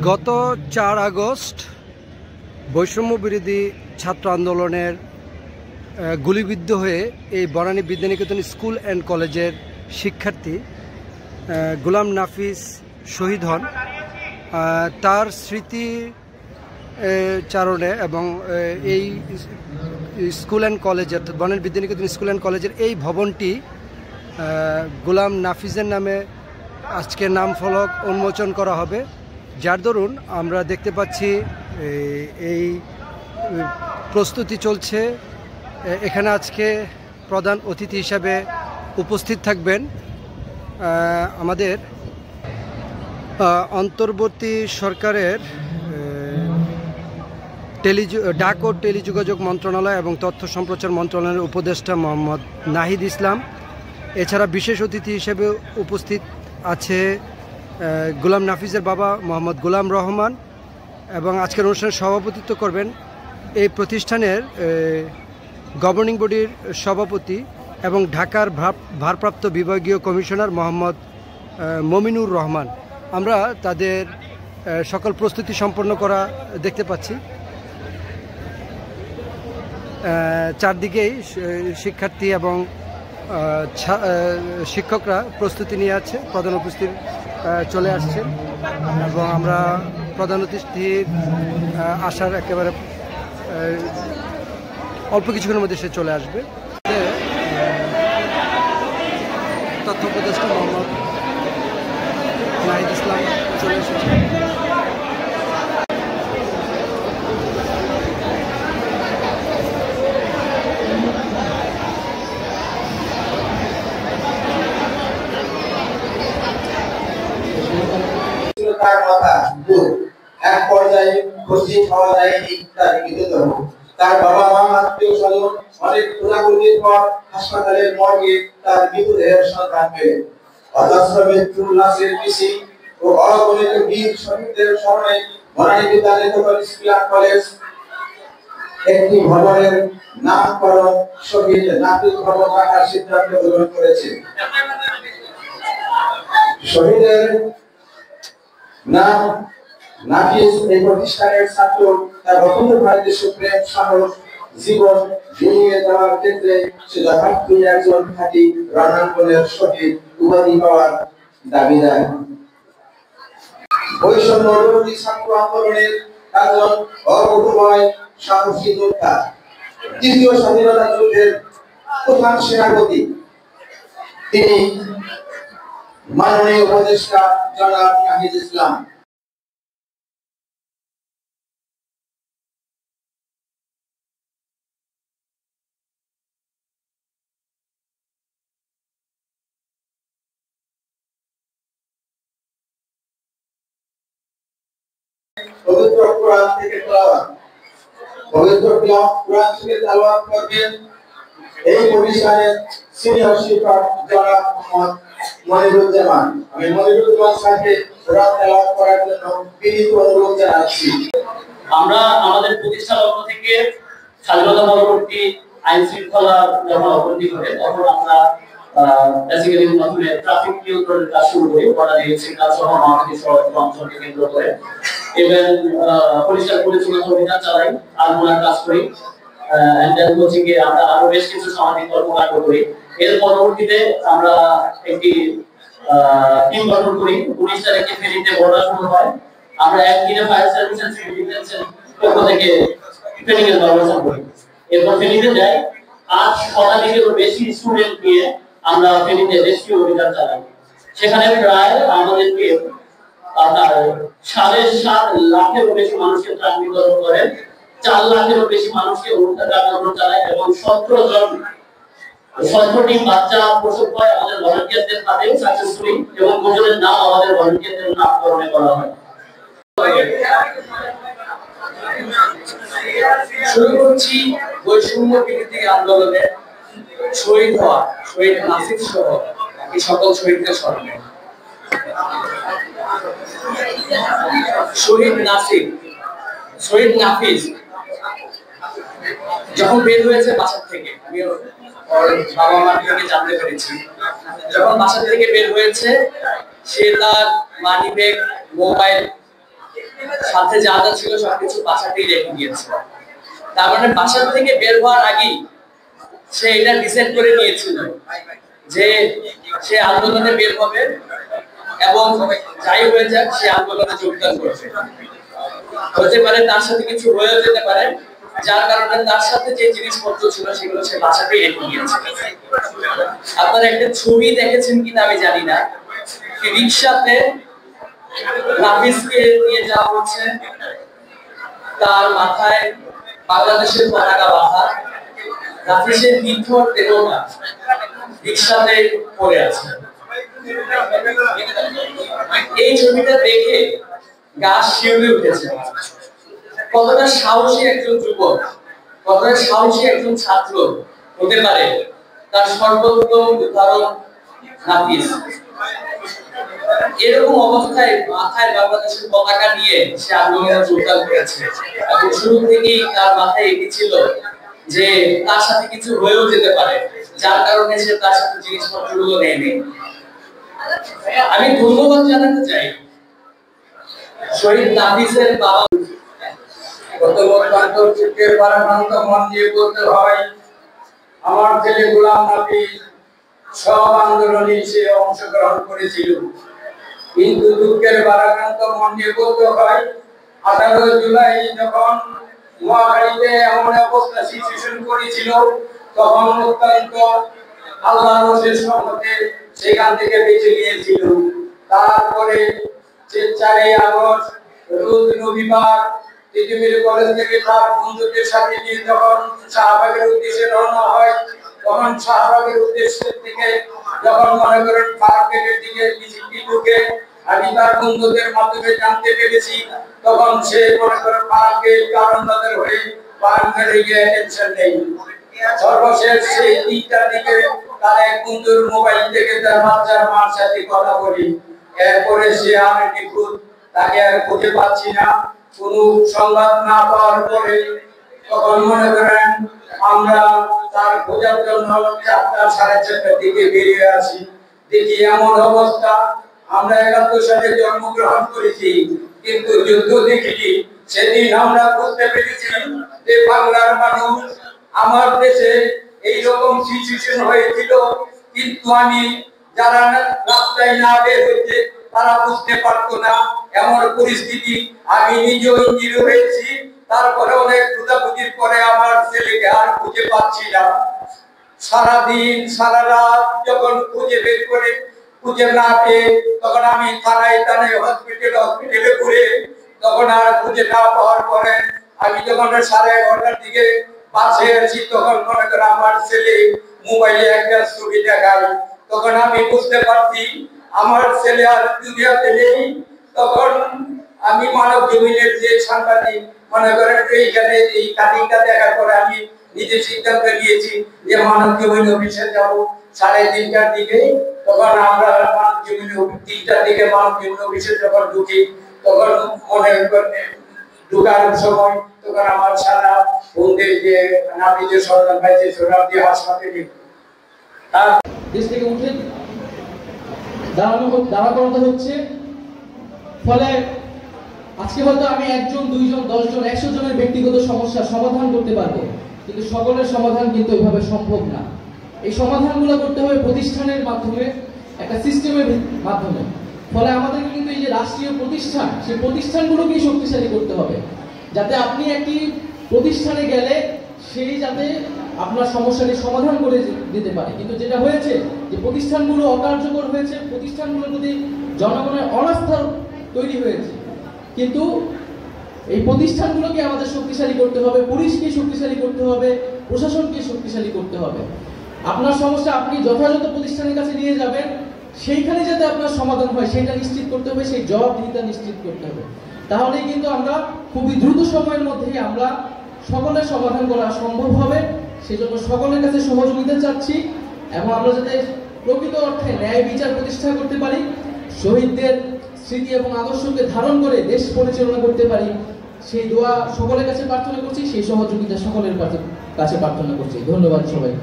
গত ৪ আগস্ট বৈষম্য বিরোধী ছাত্র আন্দোলনের গুলিবিদ্ধ হয়ে এই বনানী বিদ্যানিকেতন স্কুল অ্যান্ড কলেজের শিক্ষার্থী গোলাম নাফিস শহীদ হন। তার স্মৃতি চারণে এবং এই স্কুল অ্যান্ড কলেজের বনানী বিদ্যানিকেতন স্কুল অ্যান্ড কলেজের এই ভবনটি গোলাম নাফিসের নামে আজকে নাম ফলক উন্মোচন করা হবে, যার দরুন আমরা দেখতে পাচ্ছি এই প্রস্তুতি চলছে। এখানে আজকে প্রধান অতিথি হিসাবে উপস্থিত থাকবেন আমাদের অন্তর্বর্তী সরকারের ডাক ও টেলিযোগাযোগ মন্ত্রণালয় এবং তথ্য সম্প্রচার মন্ত্রণালয়ের উপদেষ্টা মোহাম্মদ নাহিদ ইসলাম। এছাড়া বিশেষ অতিথি হিসেবে উপস্থিত আছে গোলাম নাফিসের বাবা মোহাম্মদ গোলাম রহমান, এবং আজকের অনুষ্ঠানে সভাপতিত্ব করবেন এই প্রতিষ্ঠানের গভর্নিং বডির সভাপতি এবং ঢাকার ভারপ্রাপ্ত বিভাগীয় কমিশনার মোহাম্মদ মমিনুর রহমান। আমরা তাদের সকল প্রস্তুতি সম্পন্ন করা দেখতে পাচ্ছি। চারদিকেই শিক্ষার্থী এবং শিক্ষকরা প্রস্তুতি নিয়ে আছে, প্রধান অতিথি চলে আসছেন এবং আমরা প্রধান অতিথির আসার একেবারে অল্প কিছুক্ষণের মধ্যে সে চলে আসবে। তথ্য উপদেষ্টা মোহাম্মদ নাহিদ ইসলাম চলে এসেছে। এক পর্যায়ে খুশি হওয়া যায়নি তার মৃতদেহ। তার বাবা মা আত্মীয় স্বজন অনেক খোঁজাখুঁজির পর হাসপাতালের মর্গে তার মৃতদেহের সন্ধান পেলেন। অজস্র মৃত্যুর লাশের মিছিল ও অগণিত বীর শহীদদের স্মরণে Banani Vidyaniketan school and college একটি ভবনের নামকরণ শহীদ নাফিস ভবন রাখার সিদ্ধান্ত গ্রহণ করেছে। শহীদের নাম নাফিস এই প্রতিষ্ঠানের ছাত্র, তার অখণ্ড ভারতের সুপ্রেম সাহস জীবন বিলিয়ে দেওয়ার ক্ষেত্রে সে যথার্থই একজন খাঁটি রণাঙ্গনের শহীদ উপাধি পাওয়ার দাবিদার। বৈষম্য বিরোধী ছাত্র আন্দোলনের একজন অকুতোভয় সাহসী যোদ্ধা, দ্বিতীয় স্বাধীনতা যুদ্ধের প্রধান সেনাপতি তিনি মাননীয় উপদেষ্টা জনাব নাহিদ ইসলাম। পবিত্র কোরআন থেকে তেলাওয়াত করবেন এই প্রতিষ্ঠানের সিনিয়র শিক্ষক জনাব মোহাম্মদ মনিরুজ্জামান। আমি মনিরুজ্জামান স্যারকে কোরআন তেলাওয়াত করার জন্য বিনীত অনুরোধ জানাচ্ছি। আমরা আমাদের প্রতিষ্ঠান পক্ষ থেকে স্বাধীনতা পরবর্তী আইন শৃঙ্খলা যখন অবনতি ঘটে তখন আমরা বেসিক্যালি প্রথমে ট্রাফিক নিয়ন্ত্রণের কাজ শুরু করি, বনানী সিগন্যাল সহ মহাখালী সড়ক অঞ্চলকে কেন্দ্র করে, এবং পরিষ্কার পরিচ্ছন্নতা অভিযান চালাই, আলমোড়ার কাজ করি, এন্ড দেন হচ্ছে কি আমরা আরো বেশ কিছু সামাজিক কর্মকাণ্ড করি। এর পরবর্তীতে আমরা একটি টিম গঠন করি, 19 তারিখে ফেনীতে বর্ডার শুরু হয়। আমরা একদিনে ফায়ার সার্ভিস এন্ড সিভিল ডিফেন্সের পক্ষ থেকে ট্রেনিং এর ব্যবস্থা করি। এরপর ফেনীতে যাই, 8 শতাধিকেরও বেশি স্টুডেন্ট নিয়ে আমরা ফেনীতে রেস্কিউ অভিযান চালাই। সেখানে প্রায় আমাদেরকে 7.5 লাখেরও বেশি মানুষকে ত্রাণ বিতরণ করেন, 4 লাখেরও বেশি মানুষকে উদ্ধার অভিযান চালায় এবং 17টি বাচ্চা প্রসব হয় আমাদের ভলান্টিয়ারদের হাতে সাকসেসফুলি, এবং দুজনের নাম আমাদের ভলান্টিয়ারদের নামকরণে করা হয়। শুরু করছি বৈষম্য বিরোধী আন্দোলনে শহীদ হওয়া শহীদ নাফিস সহ এই সকল শহীদদের স্মরণে। শহীদ নাফিস যখন বের হয়েছে বাসা থেকে, আমি বাবা মার থেকে জানতে পেরেছি, যখন বাসা থেকে বের হয়েছে সে তার মানি ব্যাগ, মোবাইল সাথে যা যা ছিল সবকিছু বাসাতেই রেখে দিয়েছে। তার মানে বাসা থেকে বের হওয়ার আগেই সে এটা ডিসাইড করে নিয়েছিল যে সে আন্দোলনে বের হবে এবং যাই হয়ে যাক সে আন্দোলনে যোগদান করবে। হতে পারে তার সাথে কিছু হয়ে যেতে পারে, যার কারণে তার সাথে যে জিনিসপত্র ছিল সেগুলো সে বাসাতেই রেখে দিয়েছে। আপনারা একটা ছবি দেখেছেন কিনা আমি জানি না, রিক্সাতে নাফিসকে নিয়ে যাওয়া হচ্ছে, তার মাথায় বাংলাদেশের পতাকা বাঁধা, নাফিসের নিথর দেহটা রিক্সাতে পড়ে আছে। এই ছবিটা দেখে গা শিউরে উঠেছে। কতটা সাহসী একজন যুবক, কতটা সাহসী একজন ছাত্র হতে পারে তার সর্বোত্তম উদাহরণ নাফিস। এরকম অবস্থায় মাথায় বাংলাদেশের পতাকা নিয়ে সে আন্দোলনে যোগদান করেছে এবং শুরু থেকেই তার মাথায় এটি ছিল যে তার সাথে কিছু হয়েও যেতে পারে, যার কারণে সে তার সাথে জিনিসপত্রগুলো নেয়নি। আমি ধন্যবাদ জানাতে চাই শহীদ নাফিসের বাবা। গত বছর ভারাক্রান্ত মন দিয়ে বলতে হয়, আমার ছেলে গোলাম নাফিস সব আন্দোলনে সে অংশগ্রহণ করেছিল, কিন্তু দুঃখের ভারাক্রান্ত মন দিয়ে বলতে হয় 18 জুলাই যখন মহাখালীতে এমন অবস্থা সিচুয়েশন করেছিল, তখন অত্যন্ত আল্লাহর রসের সম্মতে সেখান থেকে বেঁচে গিয়েছিল। তারপরে 4 আগস্ট রোজ রবিবার পৃথিবীর কলেজ থেকে তার বন্ধুদের সাথে নিয়ে যখন শাহবাগের উদ্দেশ্যে রওনা হয়, তখন শাহবাগের উদ্দেশ্যে থেকে যখন মনে করেন ফারাক্কের দিকে মিছিলটি ঢুকে, আমি তার বন্ধুদের মাধ্যমে জানতে পেরেছি, তখন সে মনে করেন ফারাক্কের কারণদাদের হয়ে ফারাক্কের গিয়ে টেনশন নেই। সর্বশেষ সেই 3টার দিকে তার এক বন্ধুর মোবাইল থেকে তার বাচ্চার মার সাথে কথা বলি। এরপরে সে আর নিখুঁত, তাকে আর খুঁজে পাচ্ছি না। কোন সংবাদ না পাওয়ার পরে তখন মনে করেন আমরা তার খোঁজার জন্য 4টা 4:30টার দিকে বেরিয়ে আসি। দেখি এমন অবস্থা, আমরা 71 সালে জন্মগ্রহণ করেছি কিন্তু যুদ্ধ দেখিনি। সেদিন আমরা বুঝতে পেরেছি যে বাংলার মানুষ, আমার দেশে এইরকম সিচুয়েশন হয়েছিল, কিন্তু আমি যারা রাস্তায় না বের হয়েছে তারা বুঝতে পারতো না এমন পরিস্থিতি। আমি নিজেও ইঞ্জিন হয়েছি, তারপরে অনেক খোঁজাখুঁজির পরে আমার ছেলেকে আর খুঁজে পাচ্ছি না। সারাদিন সারা রাত যখন খুঁজে না পেয়ে তখন আমি থানায় হসপিটালে ঘুরে, তখন আর খুঁজে না পাওয়ার পরে আমি যখন 11:30টার দিকে বাসে আছি, তখন মনে করে আমার ছেলে মোবাইলে একটা ছবি দেখায়। তখন আমি বুঝতে পারছি আমার ছেলে আর দুনিয়াতে নেই। তখন আমি মানব জমিনের যে সাংবাদিক মনে করেন এইখানে এই কাটিংটা দেখার পরে আমি নিজে সিদ্ধান্ত নিয়েছি যে মানব জমিন অফিসে যাব 3:30টার দিকে। তখন আমরা মানব জমিন 3টার দিকে মানব জমিন অফিসে যখন ঢুকি, তখন মনে করেন ঢুকার সময় তখন আমার সারা বন্ধুদের যে নাপিতের সরকার পাইছে সোনাদি হাসপাতালে তার দেশ থেকে উঠে দাঁড়া করাতে হচ্ছে। ফলে আজকে হয়তো আমি 1 জন 2 জন 10 জন 100 জনের ব্যক্তিগত সমস্যা সমাধান করতে পারবো, কিন্তু সকলের সমাধান কিন্তু ওইভাবে সম্ভব না। এই সমাধানগুলো করতে হবে প্রতিষ্ঠানের মাধ্যমে, একটা সিস্টেমের মাধ্যমে। ফলে আমাদেরকে কিন্তু এই যে রাষ্ট্রীয় প্রতিষ্ঠান, সেই প্রতিষ্ঠানগুলোকেই শক্তিশালী করতে হবে, যাতে আপনি একটি প্রতিষ্ঠানে গেলে সেই যাতে আপনার সমস্যাটি সমাধান করে দিতে পারে। কিন্তু যেটা হয়েছে যে প্রতিষ্ঠানগুলো অকার্যকর হয়েছে, প্রতিষ্ঠানগুলোর প্রতি জনগণের অনাস্থা তৈরি হয়েছে। কিন্তু এই প্রতিষ্ঠানগুলোকে আমাদের শক্তিশালী করতে হবে, পুলিশকে শক্তিশালী করতে হবে, প্রশাসনকে শক্তিশালী করতে হবে। আপনার সমস্যা আপনি যথাযথ প্রতিষ্ঠানের কাছে নিয়ে যাবেন, সেইখানে যাতে আপনার সমাধান হয় সেটা নিশ্চিত করতে হবে, সেই জবাবদিহিতা নিশ্চিত করতে হবে। তাহলেই কিন্তু আমরা খুবই দ্রুত সময়ের মধ্যেই আমরা সকলের সমাধান করা সম্ভব হবে। সেজন্য সকলের কাছে সহযোগিতা চাচ্ছি এবং আমরা যাতে প্রকৃত অর্থে ন্যায় বিচার প্রতিষ্ঠা করতে পারি, শহীদদের স্মৃতি এবং আদর্শকে ধারণ করে দেশ পরিচালনা করতে পারি, সেই দোয়া সকলের কাছে প্রার্থনা করছি, সেই সহযোগিতা সকলের কাছে প্রার্থনা করছি। ধন্যবাদ সবাই।